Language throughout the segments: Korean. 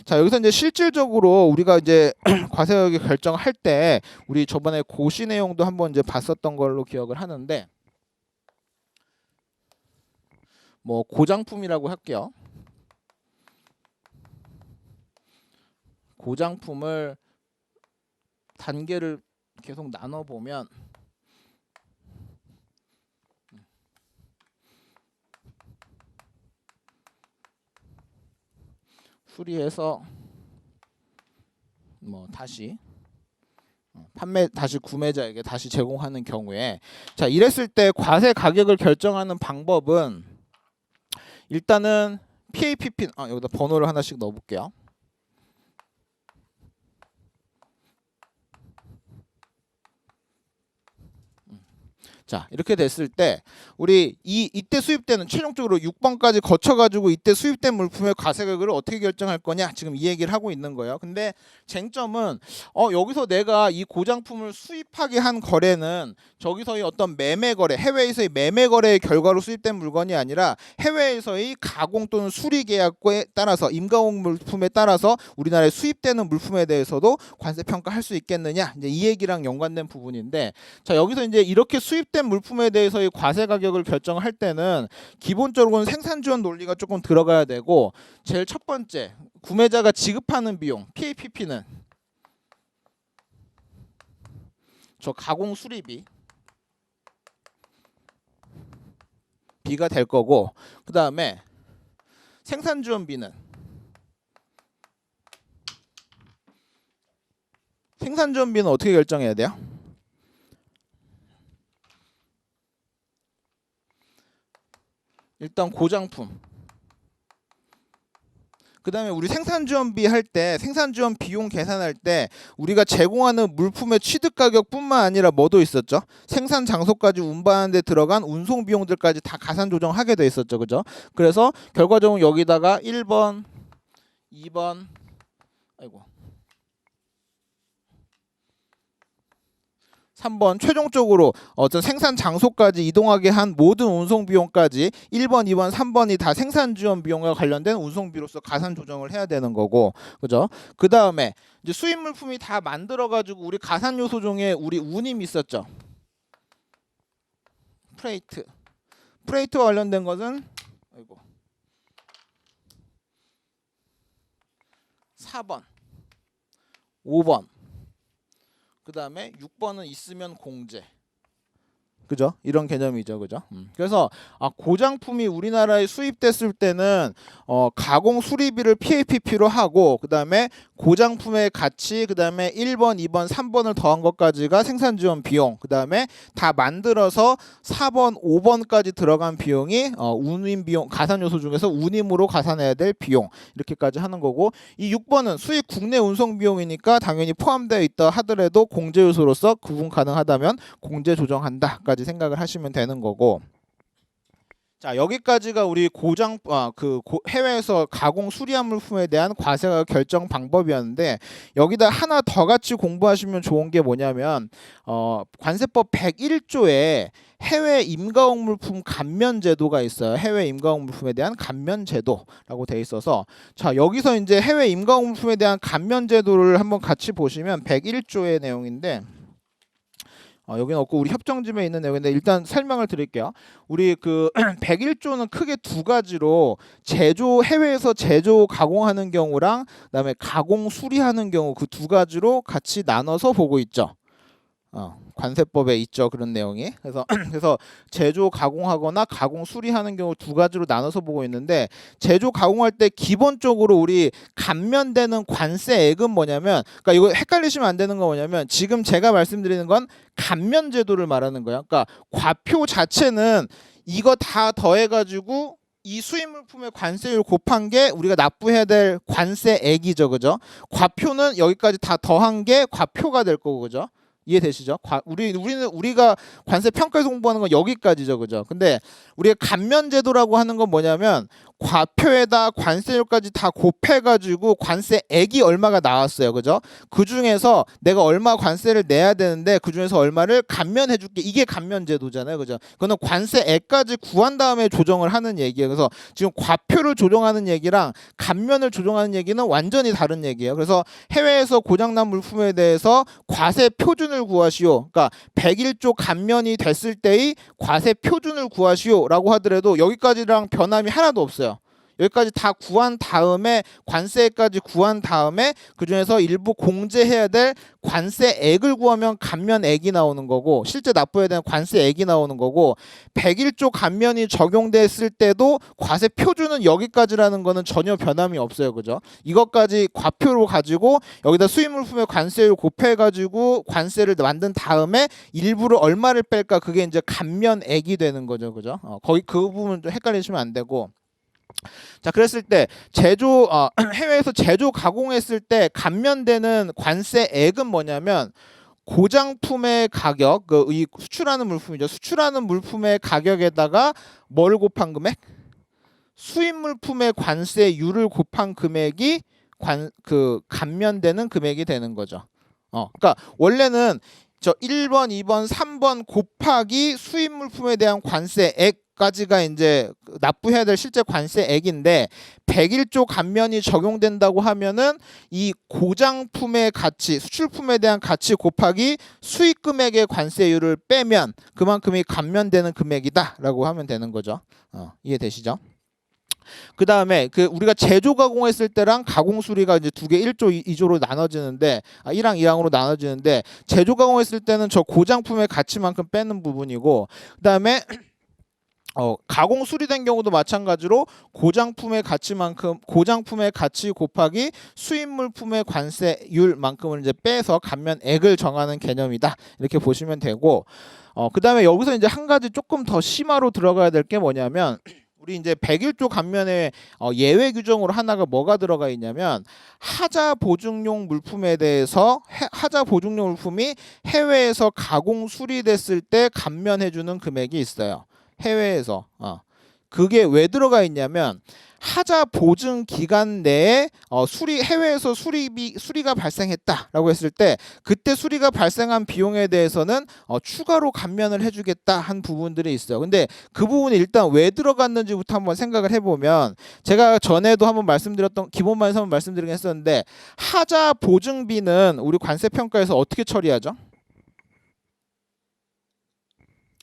자, 여기서 이제 실질적으로 우리가 이제 과세가격 결정할 때 우리 저번에 고시 내용도 한번 이제 봤었던 걸로 기억을 하는데, 뭐 고장품이라고 할게요. 고장품을 단계를 계속 나눠 보면 수리해서 뭐 다시 구매자에게 다시 제공하는 경우에, 자, 이랬을 때 과세 가격을 결정하는 방법은 일단은 PAPP, 여기다 번호를 하나씩 넣어 볼게요. 자, 이렇게 됐을 때 우리 이때 수입되는 최종적으로 6번까지 거쳐가지고 이때 수입된 물품의 과세가격을 어떻게 결정할 거냐, 지금 이 얘기를 하고 있는 거예요. 근데 쟁점은 여기서 내가 이 고장품을 수입하게 한 거래는 저기서의 어떤 매매 거래, 해외에서의 매매 거래의 결과로 수입된 물건이 아니라 해외에서의 가공 또는 수리 계약에 따라서 임가공 물품에 따라서 우리나라에 수입되는 물품에 대해서도 관세 평가할 수 있겠느냐, 이제 이 얘기랑 연관된 부분인데, 자, 여기서 이제 이렇게 수입된 물품에 대해서의 과세 가격을 결정할 때는 기본적으로는 생산 지원 논리가 조금 들어가야 되고, 제일 첫 번째 구매자가 지급하는 비용 PAPP는 저 가공 수리비 비가 될 거고, 그 다음에 생산 지원비는 어떻게 결정해야 돼요? 일단 고장품, 그 다음에 우리 생산지원비 할 때, 생산지원 비용 계산할 때 우리가 제공하는 물품의 취득가격뿐만 아니라 뭐도 있었죠? 생산 장소까지 운반하는 데 들어간 운송 비용들까지 다 가산 조정하게 돼 있었죠, 그죠? 그래서 결과적으로 여기다가 1번, 2번, 3번 최종적으로 어떤 생산 장소까지 이동하게 한 모든 운송 비용까지 1번, 2번, 3번이 다 생산 지원 비용과 관련된 운송비로서 가산 조정을 해야 되는 거고, 그죠? 그 다음에 이제 수입 물품이 다 만들어 가지고 우리 가산 요소 중에 우리 운임이 있었죠. 프레이트와 관련된 것은 4번, 5번, 그 다음에 6번은 있으면 공제, 그죠? 이런 개념이죠, 그죠? 그래서 고장품이 우리나라에 수입됐을 때는 가공 수리비를 PAPP로 하고, 그 다음에 고장품의 가치, 그 다음에 1번, 2번, 3번을 더한 것까지가 생산지원 비용, 그 다음에 다 만들어서 4번, 5번까지 들어간 비용이 운임 비용, 가산 요소 중에서 운임으로 가산해야 될 비용, 이렇게까지 하는 거고, 이 6번은 수입 국내 운송 비용이니까 당연히 포함되어 있다 하더라도 공제 요소로서 구분 가능하다면 공제 조정한다까지 생각을 하시면 되는 거고. 자, 여기까지가 우리 해외에서 가공 수리한 물품에 대한 과세가격 결정 방법이었는데, 여기다 하나 더 같이 공부하시면 좋은 게 뭐냐면 관세법 101조에 해외 임가공 물품 감면 제도가 있어요. 해외 임가공 물품에 대한 감면 제도라고 돼 있어서, 자, 여기서 이제 해외 임가공 물품에 대한 감면 제도를 한번 같이 보시면 101조의 내용인데, 여기는 없고 우리 협정집에 있는 내용인데 일단 설명을 드릴게요. 우리 101조는 크게 두 가지로 해외에서 제조 가공하는 경우랑 그다음에 가공 수리하는 경우, 그 두 가지로 같이 나눠서 보고 있죠. 관세법에 있죠, 그런 내용이. 그래서 제조 가공하거나 가공 수리하는 경우 두 가지로 나눠서 보고 있는데, 제조 가공할 때 기본적으로 우리 감면되는 관세액은 뭐냐면, 그러니까 이거 헷갈리시면 안 되는 거 뭐냐면, 지금 제가 말씀드리는 건 감면 제도를 말하는 거예요. 그러니까 과표 자체는 이거 다 더해가지고 이 수입 물품의 관세율 곱한 게 우리가 납부해야 될 관세액이죠, 그죠? 과표는 여기까지 다 더한 게 과표가 될 거고, 그죠? 이해되시죠? 우리가 관세 평가에서 공부하는 건 여기까지죠, 그죠? 근데 우리가 감면 제도라고 하는 건 뭐냐면, 과표에다 관세율까지 다 곱해가지고 관세액이 얼마가 나왔어요. 그죠? 그 중에서 내가 얼마 관세를 내야 되는데 그 중에서 얼마를 감면해줄게. 이게 감면제도잖아요. 그죠? 그거는 관세액까지 구한 다음에 조정을 하는 얘기예요. 그래서 지금 과표를 조정하는 얘기랑 감면을 조정하는 얘기는 완전히 다른 얘기예요. 그래서 해외에서 고장난 물품에 대해서 과세 표준을 구하시오. 그러니까 101조 감면이 됐을 때의 과세 표준을 구하시오라고 하더라도 여기까지랑 변함이 하나도 없어요. 여기까지 다 구한 다음에 관세까지 구한 다음에 그중에서 일부 공제해야 될 관세액을 구하면 감면액이 나오는 거고 실제 납부해야 되는 관세액이 나오는 거고 101조 감면이 적용됐을 때도 과세 표준은 여기까지라는 거는 전혀 변함이 없어요. 그죠? 이것까지 과표로 가지고 여기다 수입물품의 관세율 곱해가지고 관세를 만든 다음에 일부를 얼마를 뺄까 그게 이제 감면액이 되는 거죠. 그죠? 거기 그 부분 좀 헷갈리시면 안 되고 자 그랬을 때 해외에서 제조 가공했을 때 감면되는 관세액은 뭐냐면 고장품의 가격 이 수출하는 물품이죠. 수출하는 물품의 가격에다가 뭘 곱한 금액? 수입 물품의 관세율을 곱한 금액이 감면되는 금액이 되는 거죠. 그러니까 원래는 저 1번, 2번, 3번 곱하기 수입 물품에 대한 관세액 까지가 이제 납부해야 될 실제 관세액인데 101조 감면이 적용된다고 하면은 이 고장품의 가치, 수출품에 대한 가치 곱하기 수익 금액의 관세율을 빼면 그만큼이 감면되는 금액이다라고 하면 되는 거죠. 이해되시죠? 그 다음에 우리가 제조 가공했을 때랑 가공 수리가 이제 두 개 1조 2조로 나눠지는데 1항 2항으로 나눠지는데 제조 가공했을 때는 저 고장품의 가치만큼 빼는 부분이고 그 다음에 가공 수리된 경우도 마찬가지로 고장품의 가치 곱하기 수입 물품의 관세율만큼을 이제 빼서 감면액을 정하는 개념이다. 이렇게 보시면 되고 그다음에 여기서 이제 한 가지 조금 더 심화로 들어가야 될 게 뭐냐면 우리 이제 101조 감면에 예외 규정으로 하나가 뭐가 들어가 있냐면 하자 보증용 물품에 대해서 하자 보증용 물품이 해외에서 가공 수리됐을 때 감면해 주는 금액이 있어요. 해외에서 그게 왜 들어가 있냐면 하자 보증 기간 내에 해외에서 수리가 발생했다라고 했을 때 그때 수리가 발생한 비용에 대해서는 추가로 감면을 해주겠다 한 부분들이 있어요. 근데 그 부분이 일단 왜 들어갔는지부터 한번 생각을 해보면 제가 전에도 한번 말씀드렸던 기본반에서 한번 말씀드리긴 했었는데 하자 보증비는 우리 관세평가에서 어떻게 처리하죠?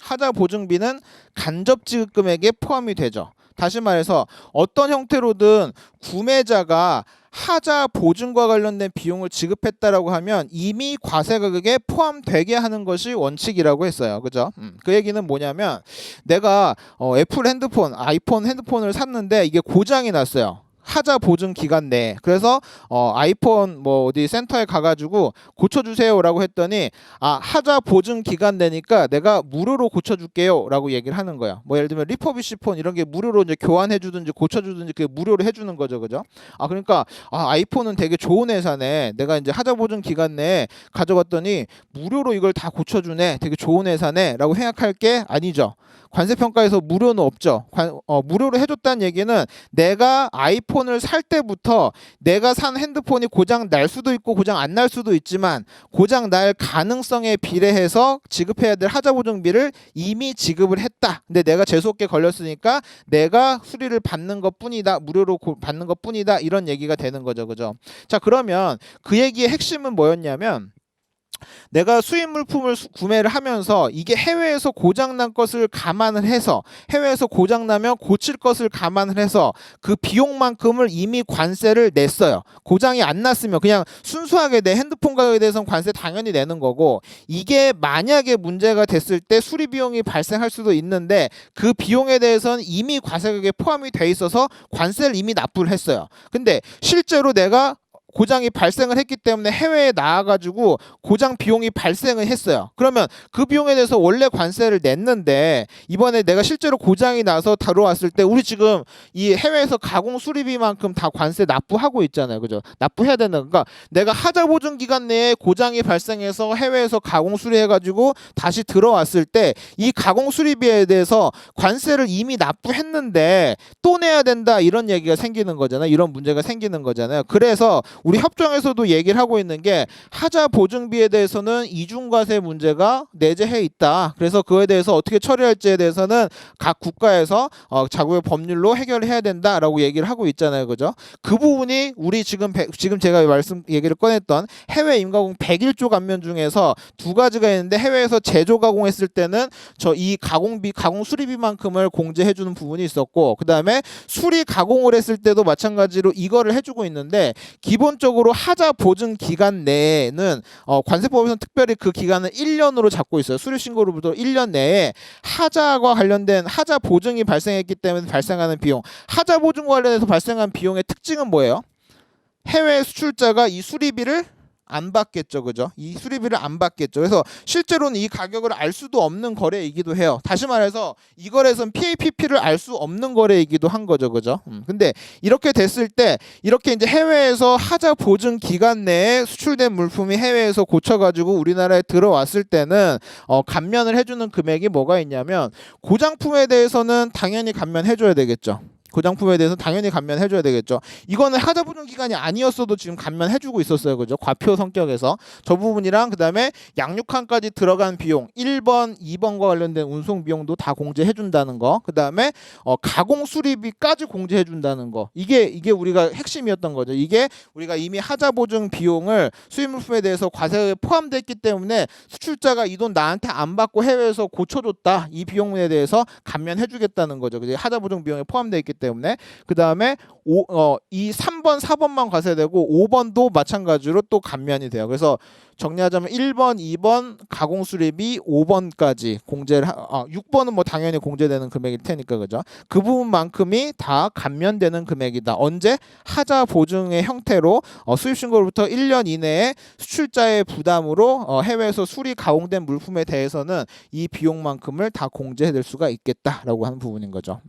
하자 보증비는 간접 지급 금액에 포함이 되죠. 다시 말해서 어떤 형태로든 구매자가 하자 보증과 관련된 비용을 지급했다라고 하면 이미 과세 가격에 포함되게 하는 것이 원칙이라고 했어요. 그죠? 그 얘기는 뭐냐면 내가 애플 핸드폰, 아이폰 핸드폰을 샀는데 이게 고장이 났어요. 하자 보증 기간 내에. 그래서 아이폰 어디 센터에 가가지고 고쳐주세요라고 했더니 하자 보증 기간 내니까 내가 무료로 고쳐줄게요라고 얘기를 하는 거야. 예를 들면 리퍼비시 폰 이런 게 무료로 이제 교환해주든지 고쳐주든지 그게 무료로 해주는 거죠, 그죠? 그러니까 아이폰은 되게 좋은 회사네. 내가 이제 하자 보증 기간 내에 가져갔더니 무료로 이걸 다 고쳐주네. 되게 좋은 회사네라고 생각할 게 아니죠. 관세평가에서 무료는 없죠. 무료로 해줬다는 얘기는 내가 아이폰을 살 때부터 내가 산 핸드폰이 고장 날 수도 있고 고장 안 날 수도 있지만 고장 날 가능성에 비례해서 지급해야 될 하자보증비를 이미 지급을 했다. 근데 내가 재수없게 걸렸으니까 내가 수리를 받는 것뿐이다. 무료로 받는 것뿐이다. 이런 얘기가 되는 거죠. 그죠? 자, 그러면 그 얘기의 핵심은 뭐였냐면 내가 수입 물품을 구매를 하면서 이게 해외에서 고장난 것을 감안을 해서 해외에서 고장나면 고칠 것을 감안을 해서 그 비용만큼을 이미 관세를 냈어요. 고장이 안 났으면 그냥 순수하게 내 핸드폰 가격에 대해서는 관세 당연히 내는 거고 이게 만약에 문제가 됐을 때 수리 비용이 발생할 수도 있는데 그 비용에 대해서는 이미 과세 가격에 포함이 돼 있어서 관세를 이미 납부를 했어요. 근데 실제로 내가 고장이 발생을 했기 때문에 해외에 나와가지고 고장 비용이 발생을 했어요. 그러면 그 비용에 대해서 원래 관세를 냈는데 이번에 내가 실제로 고장이 나서 들어왔을 때 우리 지금 이 해외에서 가공 수리비만큼 다 관세 납부하고 있잖아요. 그죠? 납부해야 되는 거니까 내가 하자 보증 기간 내에 고장이 발생해서 해외에서 가공 수리해가지고 다시 들어왔을 때 이 가공 수리비에 대해서 관세를 이미 납부했는데 또 내야 된다 이런 얘기가 생기는 거잖아요. 이런 문제가 생기는 거잖아요. 그래서 우리 협정에서도 얘기를 하고 있는 게 하자 보증비에 대해서는 이중과세 문제가 내재해 있다. 그래서 그에 대해서 어떻게 처리할지에 대해서는 각 국가에서 자국의 법률로 해결해야 된다라고 얘기를 하고 있잖아요. 그죠? 그 부분이 우리 지금 제가 얘기를 꺼냈던 해외 임가공 101조 감면 중에서 두 가지가 있는데 해외에서 제조 가공했을 때는 이 가공 수리비만큼을 공제해 주는 부분이 있었고 그다음에 수리 가공을 했을 때도 마찬가지로 이거를 해주고 있는데 기본적으로 하자 보증 기간 내에는 관세법에서는 특별히 그 기간을 1년으로 잡고 있어요. 수리 신고로부터 1년 내에 하자와 관련된 하자 보증이 발생했기 때문에 발생하는 비용, 하자 보증과 관련해서 발생한 비용의 특징은 뭐예요? 해외 수출자가 이 수리비를 안 받겠죠. 그죠? 이 수리비를 안 받겠죠. 그래서 실제로는 이 가격을 알 수도 없는 거래이기도 해요. 다시 말해서 이 거래에서는 PAPP를 알 수 없는 거래이기도 한 거죠. 그죠? 근데 이렇게 됐을 때 이렇게 이제 해외에서 하자 보증 기간 내에 수출된 물품이 해외에서 고쳐가지고 우리나라에 들어왔을 때는 감면을 해주는 금액이 뭐가 있냐면 고장품에 대해서는 당연히 감면해줘야 되겠죠. 고장품에 대해서 당연히 감면해줘야 되겠죠. 이거는 하자 보증 기간이 아니었어도 지금 감면해주고 있었어요. 그죠? 과표 성격에서 저 부분이랑 그 다음에 양육항까지 들어간 비용 1번, 2번과 관련된 운송 비용도 다 공제해준다는 거. 그 다음에 가공 수리비까지 공제해준다는 거. 이게 우리가 핵심이었던 거죠. 이게 우리가 이미 하자 보증 비용을 수입물품에 대해서 과세에 포함됐기 때문에 수출자가 이 돈 나한테 안 받고 해외에서 고쳐줬다. 이 비용에 대해서 감면해주겠다는 거죠. 하자 보증 비용에 포함되어 있기 때문에 그 다음에 이 3번, 4번만 과세되고 5번도 마찬가지로 또 감면이 돼요. 그래서 정리하자면 1번, 2번 가공 수리비 5번까지 공제를 6번은 뭐 당연히 공제되는 금액일 테니까 그죠? 그 부분만큼이 다 감면되는 금액이다. 언제? 하자 보증의 형태로 수입 신고로부터 1년 이내에 수출자의 부담으로 해외에서 수리 가공된 물품에 대해서는 이 비용만큼을 다 공제될 수가 있겠다라고 하는 부분인 거죠.